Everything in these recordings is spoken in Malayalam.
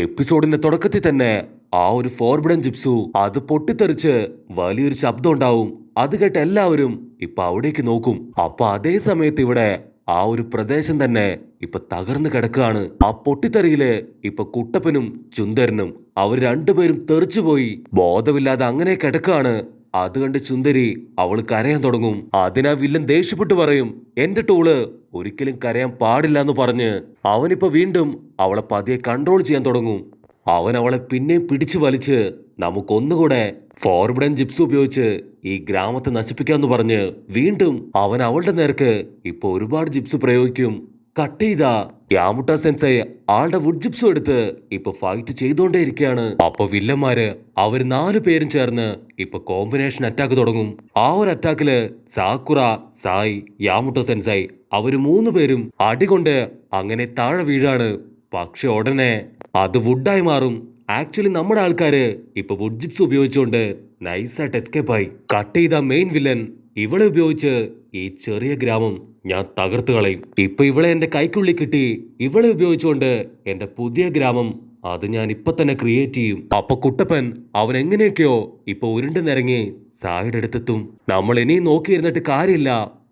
എപ്പിസോഡിന്റെ തുടക്കത്തിൽ തന്നെ ആ ഒരു ഫോർബിഡൻ ജിപ്സു അത് പൊട്ടിത്തെറിച്ച് വലിയൊരു ശബ്ദം ഉണ്ടാവും. അത് കേട്ട് എല്ലാവരും ഇപ്പൊ അവിടേക്ക് നോക്കും. അപ്പൊ അതേ സമയത്ത് ഇവിടെ ആ ഒരു പ്രദേശം തന്നെ ഇപ്പൊ തകർന്നു കിടക്കുകയാണ്. ആ പൊട്ടിത്തെറിയില് ഇപ്പൊ കുട്ടപ്പനും ചുന്ദരനും അവർ രണ്ടുപേരും തെറിച്ചുപോയി ബോധമില്ലാതെ അങ്ങനെ കിടക്കുകയാണ്. അത് കണ്ട് ചുന്ദരി അവള് കരയാൻ തുടങ്ങും. അതിനാ വില്ലൻ ദേഷ്യപ്പെട്ട് പറയും, എന്റെ ടൂള് ഒരിക്കലും കരയാൻ പാടില്ല എന്ന് പറഞ്ഞ് അവനിപ്പോ വീണ്ടും അവളെ പതിയെ കൺട്രോൾ ചെയ്യാൻ തുടങ്ങും. അവൻ അവളെ പിന്നെയും പിടിച്ചു വലിച്ച് നമുക്കൊന്നുകൂടെ ഫോർബിഡൻ ജിപ്സ് ഉപയോഗിച്ച് ഈ ഗ്രാമത്തെ നശിപ്പിക്കാന്ന് പറഞ്ഞ് വീണ്ടും അവൻ അവളുടെ നേർക്ക് ഇപ്പൊ ഒരുപാട് ജിപ്സ് പ്രയോഗിക്കും. കട്ട് ചെയ്ത യാമുട്ട സെൻസൈ ആളുടെ വുഡ് ജിപ്സും എടുത്ത് ഇപ്പൊ ഫൈറ്റ് ചെയ്തുകൊണ്ടേ ഇരിക്കുകയാണ്. അപ്പൊ വില്ലന്മാര് അവര് 4 പേരും ചേർന്ന് ഇപ്പൊ കോമ്പിനേഷൻ അറ്റാക്ക് തുടങ്ങും. ആ ഒരു അറ്റാക്കില് സാക്കുറ, സായ്, യാമുട്ടോ സെൻസൈ അവര് 3 പേരും അടികൊണ്ട് അങ്ങനെ താഴെ വീഴാണ്. പക്ഷെ ഉടനെ അത് വുഡായി മാറും. ആക്ച്വലി നമ്മുടെ ആൾക്കാര് ഇപ്പൊ വുഡ് ജിപ്സ് ഉപയോഗിച്ചുകൊണ്ട് നൈസായിട്ട് എസ്കേപ്പ് ആയി. കട്ട് ചെയ്ത മെയിൻ വില്ലൻ ഇവളെ ഉപയോഗിച്ച് ഈ ചെറിയ ഗ്രാമം ഞാൻ തകർത്തു കളയും. ഇപ്പൊ ഇവളെ എന്റെ കൈക്കുള്ളിൽ കിട്ടി. ഇവളെ ഉപയോഗിച്ചുകൊണ്ട് എന്റെ പുതിയ ഗ്രാമം അത് ഞാൻ ഇപ്പൊ തന്നെ ക്രിയേറ്റ് ചെയ്യും. അപ്പൊ കുട്ടപ്പൻ അവൻ എങ്ങനെയൊക്കെയോ ഇപ്പൊ ഉരുണ്ട് നിരങ്ങി സായുടെ അടുത്തെത്തും. നമ്മൾ ഇനിയും നോക്കിയിരുന്നിട്ട് കാര്യമില്ല,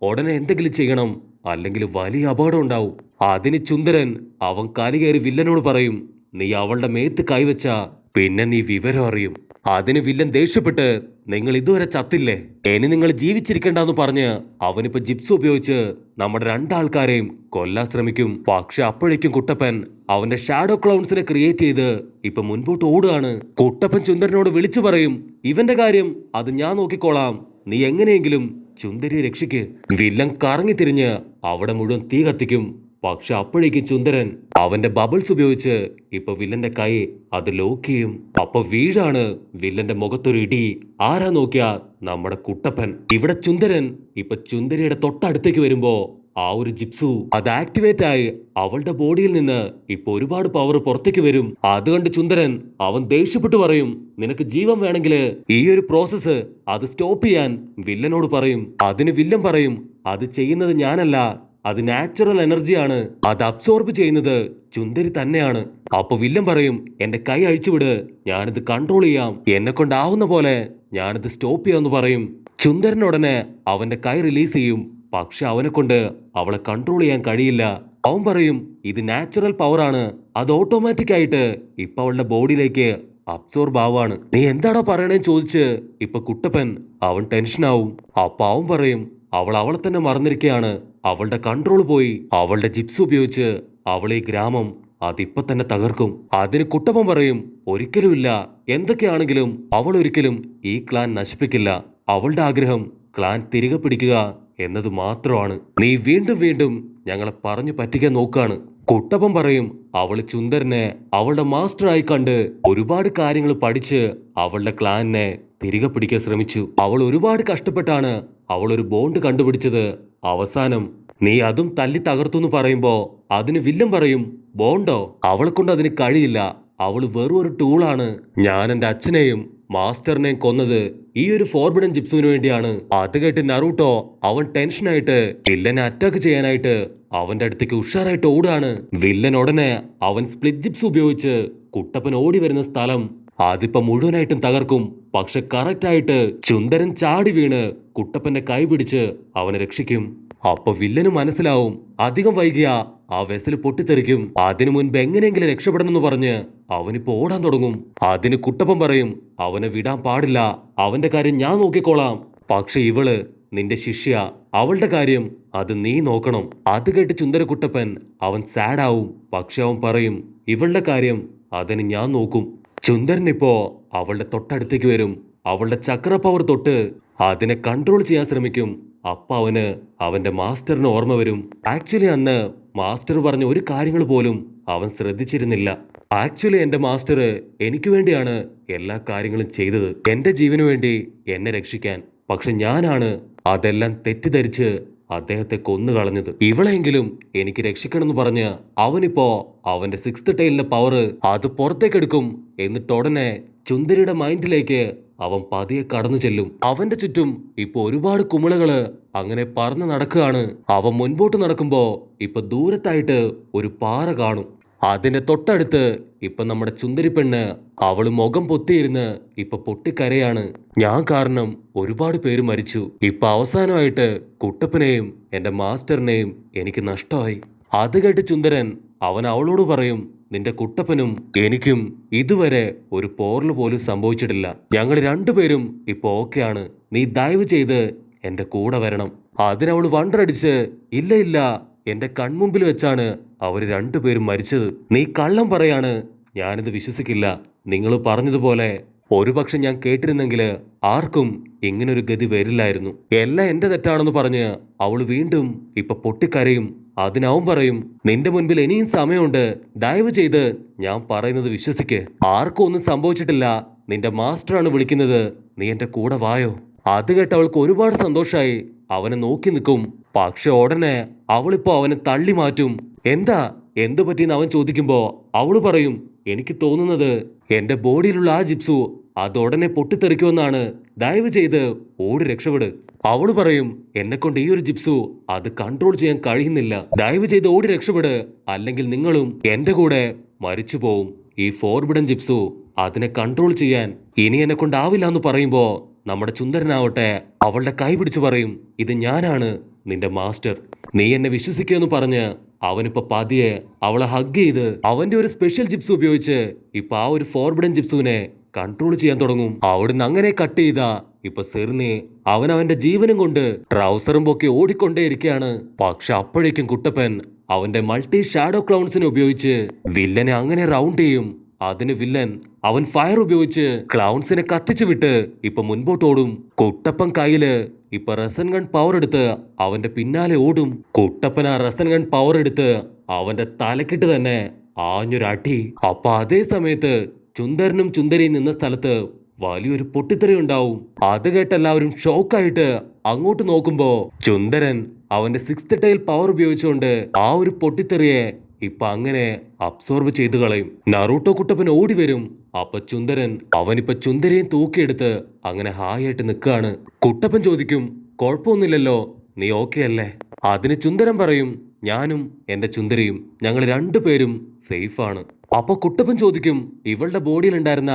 ഉടനെ എന്തെങ്കിലും ചെയ്യണം, അല്ലെങ്കിൽ വലിയ അപകടം ഉണ്ടാവും. അതിന് ചുന്ദരൻ അവൻ കാലി കയറി വില്ലനോട് പറയും, നീ അവളുടെ മേത്ത് കൈവച്ച പിന്നെ നീ വിവരം അറിയും. അതിന് വില്ലൻ ദേഷ്യപ്പെട്ട്, നിങ്ങൾ ഇതുവരെ ചത്തില്ലേ, ഇനി നിങ്ങൾ ജീവിച്ചിരിക്കണ്ടെന്ന് പറഞ്ഞ് അവനിപ്പോ ജിപ്സ് ഉപയോഗിച്ച് നമ്മുടെ 2 ആൾക്കാരെയും കൊല്ലാൻ ശ്രമിക്കും. പക്ഷെ അപ്പോഴേക്കും കുട്ടപ്പൻ അവന്റെ ഷാഡോ ക്ലൗൺസിനെ ക്രിയേറ്റ് ചെയ്ത് ഇപ്പൊ മുൻപോട്ട് ഓടുകയാണ്. കുട്ടപ്പൻ ചുന്ദരനോട് വിളിച്ചു പറയും, ഇവന്റെ കാര്യം അത് ഞാൻ നോക്കിക്കോളാം, നീ എങ്ങനെയെങ്കിലും ചുന്ദരിയെ രക്ഷിക്ക്. വില്ലൻ കറങ്ങി തിരിഞ്ഞ് അവിടെ മുഴുവൻ തീ കത്തിക്കും. പക്ഷെ അപ്പോഴേക്കും ചുന്ദരൻ അവന്റെ ബബിൾസ് ഉപയോഗിച്ച് ഇപ്പൊ വില്ലന്റെ കൈ അത് ലോക്ക് ചെയ്യും. അപ്പൊ വീഴാണ് വില്ലന്റെ മുഖത്തൊരു ഇടി. ആരാ നോക്കിയാ നമ്മുടെ കുട്ടപ്പൻ. ഇവിടെ ചുന്ദരൻ ഇപ്പൊ ചുന്ദരിയുടെ തൊട്ടടുത്തേക്ക് വരുമ്പോ ആ ഒരു ജിപ്സു അത് ആക്ടിവേറ്റ് ആയി അവളുടെ ബോഡിയിൽ നിന്ന് ഇപ്പൊ ഒരുപാട് പവർ പുറത്തേക്ക് വരും. അതുകൊണ്ട് ചുന്ദരൻ അവൻ ദേഷ്യപ്പെട്ട് പറയും, നിനക്ക് ജീവൻ വേണമെങ്കിൽ ഈ ഒരു പ്രോസസ്സ് അത് സ്റ്റോപ്പ് ചെയ്യാൻ വില്ലനോട് പറയും. അതിന് വില്ലൻ പറയും, അത് ചെയ്യുന്നത് ഞാനല്ല, അത് നാച്ചുറൽ എനർജിയാണ്, അത് അബ്സോർബ് ചെയ്യുന്നത് ചുന്ദരി തന്നെയാണ്. അപ്പൊ വില്ലൻ പറയും, എന്റെ കൈ അഴിച്ചുവിട്, ഞാനിത് കൺട്രോൾ ചെയ്യാം, എന്നെ കൊണ്ടാവുന്ന പോലെ ഞാനിത് സ്റ്റോപ്പ് ചെയ്യാന്ന് പറയും. ചുന്ദരൻ ഉടനെ അവന്റെ കൈ റിലീസ് ചെയ്യും. പക്ഷെ അവനെ കൊണ്ട് അവളെ കൺട്രോൾ ചെയ്യാൻ കഴിയില്ല. അവൻ പറയും, ഇത് നാച്ചുറൽ പവർ ആണ്, അത് ഓട്ടോമാറ്റിക് ആയിട്ട് ഇപ്പൊ അവളുടെ ബോഡിയിലേക്ക് അബ്സോർബ് ആവാണ്. നീ എന്താണോ പറയണേന്ന് ചോദിച്ച് ഇപ്പൊ കുട്ടപ്പൻ അവൻ ടെൻഷനാവും. അപ്പൊ അവൻ പറയും, അവളെ തന്നെ മറന്നിരിക്കുകയാണ്, അവളുടെ കൺട്രോൾ പോയി, അവളുടെ ജിപ്സ് ഉപയോഗിച്ച് അവളെ ഈ ഗ്രാമം അതിപ്പോ തന്നെ തകർക്കും. അതിന് കുട്ടപ്പൻ പറയും, ഒരിക്കലുമില്ല, എന്തൊക്കെയാണെങ്കിലും അവൾ ഒരിക്കലും ഈ ക്ലാൻ നശിപ്പിക്കില്ല, അവളുടെ ആഗ്രഹം ക്ലാൻ തിരികെ പിടിക്കുക എന്നത് മാത്രമാണ്. നീ വീണ്ടും വീണ്ടും ഞങ്ങളെ പറഞ്ഞു പറ്റിക്കാൻ നോക്കാണ്. കുട്ടപ്പൻ പറയും, അവള് ചുന്ദരനെ അവളുടെ മാസ്റ്ററായി കണ്ട് ഒരുപാട് കാര്യങ്ങൾ പഠിച്ച് അവളുടെ ക്ലാനിനെ തിരികെ പിടിക്കാൻ ശ്രമിച്ചു. അവൾ ഒരുപാട് കഷ്ടപ്പെട്ടാണ് അവൾ ഒരു ബോണ്ട് കണ്ടുപിടിച്ചത്. അവസാനം നീ അതും തല്ലി തകർത്തു എന്ന് പറയുമ്പോ അതിന് വില്ലൻ പറയും, ബോണ്ടോ, അവളെ കൊണ്ട് അതിന് കഴിയില്ല, അവള് വെറും ഒരു ടൂളാണ്. ഞാൻ എന്റെ അച്ഛനെയും മാസ്റ്ററിനെയും കൊന്നത് ഈ ഒരു ഫോർബിഡൻ ജിപ്സുവിന് വേണ്ടിയാണ്. അത് കേട്ട് നറൂട്ടോ അവൻ ടെൻഷനായിട്ട് വില്ലനെ അറ്റാക്ക് ചെയ്യാനായിട്ട് അവന്റെ അടുത്തേക്ക് ഉഷാറായിട്ട് ഓടുകയാണ്. വില്ലൻ ഉടനെ അവൻ സ്പ്ലിറ്റ് ജിപ്സ് ഉപയോഗിച്ച് കുട്ടപ്പൻ ഓടി വരുന്ന സ്ഥലം അതിപ്പോ മുഴുവനായിട്ടും തകർക്കും. പക്ഷെ കറക്റ്റ് ആയിട്ട് ചുന്ദരൻ ചാടി വീണ് കുട്ടപ്പന്റെ കൈ പിടിച്ച് അവനെ രക്ഷിക്കും. അപ്പൊ വില്ലന് മനസ്സിലാവും, അധികം വൈകിയ ആ വെസൽ പൊട്ടിത്തെറിക്കും. അതിനു മുൻപ് എങ്ങനെയെങ്കിലും രക്ഷപ്പെടണമെന്ന് പറഞ്ഞ് അവനിപ്പോ ഓടാൻ തുടങ്ങും. അതിന് കുട്ടപ്പൻ പറയും, അവനെ വിടാൻ പാടില്ല, അവന്റെ കാര്യം ഞാൻ നോക്കിക്കോളാം. പക്ഷെ ഇവള് നിന്റെ ശിഷ്യ, അവളുടെ കാര്യം അത് നീ നോക്കണം. അത് കേട്ട് ചുന്ദരക്കുട്ടപ്പൻ അവൻ സാഡാവും. പക്ഷെ അവൻ പറയും, ഇവളുടെ കാര്യം അതിന് ഞാൻ നോക്കും. ചുന്ദരൻ ഇപ്പോ അവളുടെ തൊട്ടടുത്തേക്ക് വരും. അവളുടെ ചക്ര പവർ തൊട്ട് അതിനെ കൺട്രോൾ ചെയ്യാൻ ശ്രമിക്കും. അപ്പൊ അവന് അവന്റെ മാസ്റ്ററിന് ഓർമ്മ വരും. ആക്ച്വലി അന്ന് മാസ്റ്റർ പറഞ്ഞ ഒരു കാര്യങ്ങൾ പോലും അവൻ ശ്രദ്ധിച്ചിരുന്നില്ല. ആക്ച്വലി എന്റെ മാസ്റ്റർ എനിക്ക് വേണ്ടിയാണ് എല്ലാ കാര്യങ്ങളും ചെയ്തത്, എന്റെ ജീവന് വേണ്ടി എന്നെ രക്ഷിക്കാൻ. പക്ഷെ ഞാനാണ് അതെല്ലാം തെറ്റിദ്ധരിച്ച് അദ്ദേഹത്തെ കൊന്നുകളഞ്ഞത്. ഇവളെങ്കിലും എനിക്ക് രക്ഷിക്കണമെന്ന് പറഞ്ഞ് അവനിപ്പോ അവന്റെ 6th ടൈലിന്റെ പവർ അത് പുറത്തേക്കെടുക്കും. എന്നിട്ട് ഉടനെ ചുന്ദരിയുടെ മൈൻഡിലേക്ക് അവൻ പതിയെ കടന്നു ചെല്ലും. അവന്റെ ചുറ്റും ഇപ്പൊ ഒരുപാട് കുമിളകള് അങ്ങനെ പറന്ന് നടക്കുകയാണ്. അവൻ മുൻപോട്ട് നടക്കുമ്പോ ഇപ്പൊ ദൂരത്തായിട്ട് ഒരു പാറ കാണും. അതിന്റെ തൊട്ടടുത്ത് ഇപ്പൊ നമ്മുടെ ചുന്ദരി പെണ്ണ് അവള് മുഖം പൊത്തിയിരുന്ന് ഇപ്പൊ പൊട്ടിക്കരയാണ്. ഞാൻ കാരണം ഒരുപാട് പേര് മരിച്ചു. ഇപ്പൊ അവസാനമായിട്ട് കുട്ടപ്പനെയും എന്റെ മാസ്റ്ററിനെയും എനിക്ക് നഷ്ടമായി. അത് കേട്ട് ചുന്ദരൻ അവൻ അവളോട് പറയും, നിന്റെ കുട്ടപ്പനും എനിക്കും ഇതുവരെ ഒരു പോറൽ പോലും സംഭവിച്ചിട്ടില്ല. ഞങ്ങൾ രണ്ടുപേരും ഇപ്പൊ ഓക്കെയാണ്. നീ ദയവ് ചെയ്ത് എന്റെ കൂടെ വരണം. അതിനവള് വണ്ടടിച്ച്, ഇല്ല ഇല്ല, എന്റെ കൺമുമ്പിൽ വെച്ചാണ് അവര് രണ്ടുപേരും മരിച്ചത്. നീ കള്ളം പറയാണ്. ഞാനിത് വിശ്വസിക്കില്ല. നിങ്ങൾ പറഞ്ഞതുപോലെ ഒരുപക്ഷെ ഞാൻ കേട്ടിരുന്നെങ്കിൽ ആർക്കും ഇങ്ങനൊരു ഗതി വരില്ലായിരുന്നു. എല്ലാം എന്റെ തെറ്റാണെന്ന് പറഞ്ഞ് അവള് വീണ്ടും ഇപ്പൊ പൊട്ടിക്കരയും. അതിനവൻ പറയും, നിന്റെ മുൻപിൽ ഇനിയും സമയമുണ്ട്. ദയവ് ചെയ്ത് ഞാൻ പറയുന്നത് വിശ്വസിക്ക്. ആർക്കും ഒന്നും സംഭവിച്ചിട്ടില്ല. നിന്റെ മാസ്റ്ററാണ് വിളിക്കുന്നത്. നീ എന്റെ കൂടെ വായോ. അത് കേട്ട് അവൾക്ക് ഒരുപാട് സന്തോഷമായി. അവനെ നോക്കി നിൽക്കും. പക്ഷെ ഉടനെ അവളിപ്പോ അവനെ തള്ളി മാറ്റും. എന്താ എന്തു പറ്റിയെന്ന് അവൻ ചോദിക്കുമ്പോ അവള് പറയും, എനിക്ക് തോന്നുന്നത് എന്റെ ബോഡിയിലുള്ള ആ ജിപ്സു അത് ഉടനെ പൊട്ടിത്തെറിക്കുമെന്നാണ്. ദയവ് ചെയ്ത് ഓടി രക്ഷപ്പെട്. അവള് പറയും, എന്നെ കൊണ്ട് ഈ ഒരു ജിപ്സു അത് കൺട്രോൾ ചെയ്യാൻ കഴിയുന്നില്ല. ദയവ് ചെയ്ത് ഓടി രക്ഷപ്പെട്, അല്ലെങ്കിൽ നിങ്ങളും എന്റെ കൂടെ മരിച്ചു പോവും. ഈ ഫോർബിഡൻ ജിപ്സു അതിനെ കൺട്രോൾ ചെയ്യാൻ ഇനി എന്നെ കൊണ്ടാവില്ല എന്ന് പറയുമ്പോ നമ്മുടെ ചുന്ദരനാവട്ടെ അവളുടെ കൈ പിടിച്ചു പറയും, ഇത് ഞാനാണ് നിന്റെ മാസ്റ്റർ. നീ എന്നെ വിശ്വസിക്കുമെന്ന് പറഞ്ഞ് അവനിപ്പോ പതിയെ അവളെ ഹഗ് ചെയ്ത് അവന്റെ ഒരു സ്പെഷ്യൽ ജിപ്സ് ഉപയോഗിച്ച് ഇപ്പൊ ആ ഒരു ഫോർബിഡൻ ജിപ്സുവിനെ കൺട്രോൾ ചെയ്യാൻ തുടങ്ങും. അവിടുന്ന് അങ്ങനെ കട്ട് ചെയ്ത ഇപ്പൊ സെറിനെ അവന്റെ ജീവനും കൊണ്ട് ട്രൗസറും പൊക്കി ഓടിക്കൊണ്ടേയിരിക്കുകയാണ്. പക്ഷെ അപ്പോഴേക്കും കുട്ടപ്പൻ അവന്റെ മൾട്ടി ഷാഡോ ക്ലൗൺസിനെ ഉപയോഗിച്ച് വില്ലനെ അങ്ങനെ റൗണ്ട് ചെയ്യും. അതിന് വില്ലൻ അവൻ ഫയർ ഉപയോഗിച്ച് ക്ലൗൺസിനെ കത്തിച്ചു വിട്ട് ഇപ്പൊ മുൻപോട്ട് ഓടും. കുട്ടപ്പൻ കയ്യില് ഇപ്പൊ റസൻ ഗൺ പവർ എടുത്ത് അവന്റെ പിന്നാലെ ഓടും. കുട്ടപ്പൻ ആ റസൻ ഗൺ പവർ എടുത്ത് അവന്റെ തലക്കിട്ട് തന്നെ ആഞ്ഞൊരടി. അപ്പൊ അതേ സമയത്ത് ചുന്ദരനും ചുന്ദരിയും നിന്ന സ്ഥലത്ത് വലിയൊരു പൊട്ടിത്തെറി ഉണ്ടാവും. അത് കേട്ട് എല്ലാവരും ഷോക്കായിട്ട് അങ്ങോട്ട് നോക്കുമ്പോ ചുന്ദരൻ അവന്റെ സിക്സ്ത് ടൈൽ പവർ ഉപയോഗിച്ചുകൊണ്ട് ആ ഒരു പൊട്ടിത്തെറിയെ ഇപ്പൊ അങ്ങനെ അബ്സോർബ് ചെയ്തു കളയും. നറൂട്ടോ കുട്ടപ്പൻ ഓടി വരും. അപ്പൊ ചുന്ദരൻ അവനിപ്പൊ ചുന്ദരിയും തൂക്കിയെടുത്ത് അങ്ങനെ ഹായായിട്ട് നിൽക്കുകയാണ്. കുട്ടപ്പൻ ചോദിക്കും, കുഴപ്പമൊന്നുമില്ലല്ലോ, നീ ഓക്കെ അല്ലേ? അതിന് ചുന്ദരൻ പറയും, ഞാനും എന്റെ ചുന്ദരിയും ഞങ്ങൾ രണ്ടുപേരും സേഫാണ്. അപ്പൊ കുട്ടപ്പൻ ചോദിക്കും, ഇവളുടെ ബോഡിയിൽ ഉണ്ടായിരുന്ന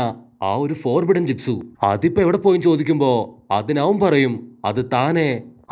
ആ ഒരു ഫോർബിഡൻ ജിപ്സു അതിപ്പോ എവിടെ പോയി ചോദിക്കുമ്പോ അതിനവൻ പറയും, അത് താനെ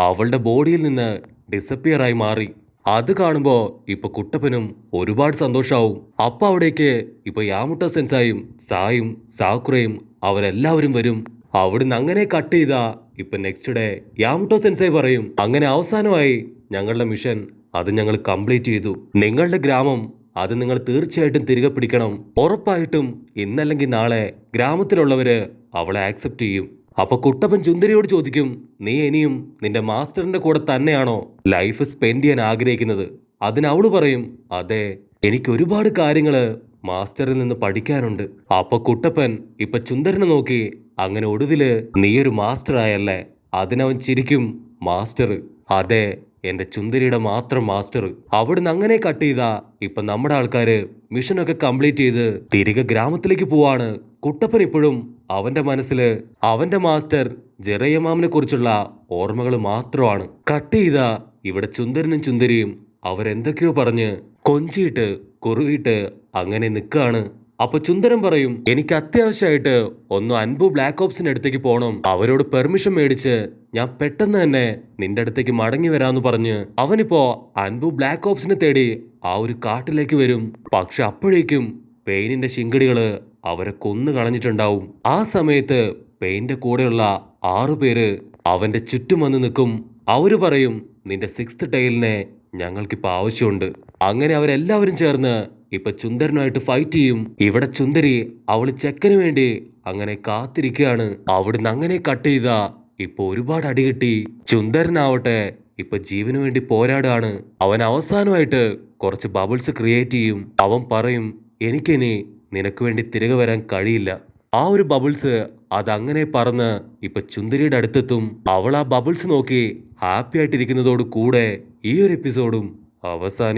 അവളുടെ ബോഡിയിൽ നിന്ന് ഡിസപ്പിയർ ആയി മാറി. അത് കാണുമ്പോ ഇപ്പൊ കുട്ടപ്പനും ഒരുപാട് സന്തോഷാവും. അപ്പൊ അവിടേക്ക് ഇപ്പൊ യാമുട്ടോ സെൻസായും സായും സാക്കുറയും അവരെല്ലാവരും വരും. അവിടുന്ന് അങ്ങനെ കട്ട് ചെയ്താ ഇപ്പൊ നെക്സ്റ്റ് ഡേ യാമുട്ടോ സെൻസായി പറയും, അങ്ങനെ അവസാനമായി ഞങ്ങളുടെ മിഷൻ അത് ഞങ്ങൾ കംപ്ലീറ്റ് ചെയ്തു. നിങ്ങളുടെ ഗ്രാമം അത് നിങ്ങൾ തീർച്ചയായിട്ടും തിരികെ പിടിക്കണം. ഉറപ്പായിട്ടും ഇന്നല്ലെങ്കിൽ നാളെ ഗ്രാമത്തിലുള്ളവര് അവളെ ആക്സെപ്റ്റ് ചെയ്യും. അപ്പൊ കുട്ടപ്പൻ ചുന്ദരിയോട് ചോദിക്കും, നീ ഇനിയും നിന്റെ മാസ്റ്ററിന്റെ കൂടെ തന്നെയാണോ ലൈഫ് സ്പെൻഡ് ചെയ്യാൻ ആഗ്രഹിക്കുന്നത്? അതിനവള് പറയും, അതെ, എനിക്ക് ഒരുപാട് കാര്യങ്ങള് മാസ്റ്ററിൽ നിന്ന് പഠിക്കാനുണ്ട്. അപ്പൊ കുട്ടപ്പൻ ഇപ്പൊ ചുന്ദരനെ നോക്കി, അങ്ങനെ ഒടുവില് നീയൊരു മാസ്റ്റർ ആയല്ലേ? അതിനവൻ ചിരിക്കും, മാസ്റ്റർ? അതെ, എന്റെ ചുന്ദരിയുടെ മാത്രം മാസ്റ്റർ. അവിടുന്ന് അങ്ങനെ കട്ട് ചെയ്താ ഇപ്പൊ നമ്മുടെ ആൾക്കാര് മിഷനൊക്കെ കംപ്ലീറ്റ് ചെയ്ത് തിരികെ ഗ്രാമത്തിലേക്ക് പോവാണ്. കുട്ടപ്പൻ ഇപ്പോഴും അവന്റെ മനസ്സില് അവന്റെ മാസ്റ്റർ ജെറയമാമിനെ കുറിച്ചുള്ള ഓർമ്മകൾ മാത്രമാണ്. കട്ട് ചെയ്താ ഇവിടെ ചുന്ദരനും ചുന്ദരിയും അവരെന്തൊക്കെയോ പറഞ്ഞ് കൊഞ്ചിയിട്ട് കുറുകിയിട്ട് അങ്ങനെ നിൽക്കുകയാണ്. അപ്പൊ ചുന്ദരൻ പറയും, എനിക്ക് അത്യാവശ്യമായിട്ട് ഒന്ന് അൻപു ബ്ലാക്ക് ഓപ്സിന്റെ അടുത്തേക്ക് പോകണം. അവരോട് പെർമിഷൻ മേടിച്ച് ഞാൻ പെട്ടെന്ന് തന്നെ നിന്റെ അടുത്തേക്ക് മടങ്ങി വരാന്ന് പറഞ്ഞ് അവനിപ്പോ അൻപു ബ്ലാക്ക് ഓപ്സിനെ തേടി ആ ഒരു കാട്ടിലേക്ക് വരും. പക്ഷെ അപ്പോഴേക്കും പെയിനിന്റെ ശിങ്കടികള് അവരെ കൊന്നു കളഞ്ഞിട്ടുണ്ടാവും. ആ സമയത്ത് പെയിന്റെ കൂടെയുള്ള 6 പേര് അവന്റെ ചുറ്റും വന്ന് നിൽക്കും. അവര് പറയും, നിന്റെ സിക്സ്ത് ടൈലിനെ ഞങ്ങൾക്കിപ്പോ ആവശ്യമുണ്ട്. അങ്ങനെ അവരെല്ലാവരും ചേർന്ന് ഇപ്പൊ ചുന്ദരനുമായിട്ട് ഫൈറ്റ് ചെയ്യും. ഇവിടെ ചുന്ദരി അവള് ചെക്കന് വേണ്ടി അങ്ങനെ കാത്തിരിക്കുകയാണ്. അവിടുന്ന് അങ്ങനെ കട്ട് ചെയ്താ ഇപ്പൊ ഒരുപാട് അടി കിട്ടി. ചുന്ദരനാവട്ടെ ഇപ്പൊ ജീവന് വേണ്ടി പോരാടാണ്. അവൻ അവസാനമായിട്ട് കുറച്ച് ബബിൾസ് ക്രിയേറ്റ് ചെയ്യും. അവൻ പറയും, എനിക്കിനി നിനക്ക് വേണ്ടി തിരികെ വരാൻ കഴിയില്ല. ആ ഒരു ബബിൾസ് അതങ്ങനെ പറന്ന് ഇപ്പൊ ചുന്ദരിയുടെ അടുത്തെത്തും. അവൾ ആ ബബിൾസ് നോക്കി ഹാപ്പി ആയിട്ടിരിക്കുന്നതോട് കൂടെ ഈ ഒരു എപ്പിസോഡും അവസാനിക്കും.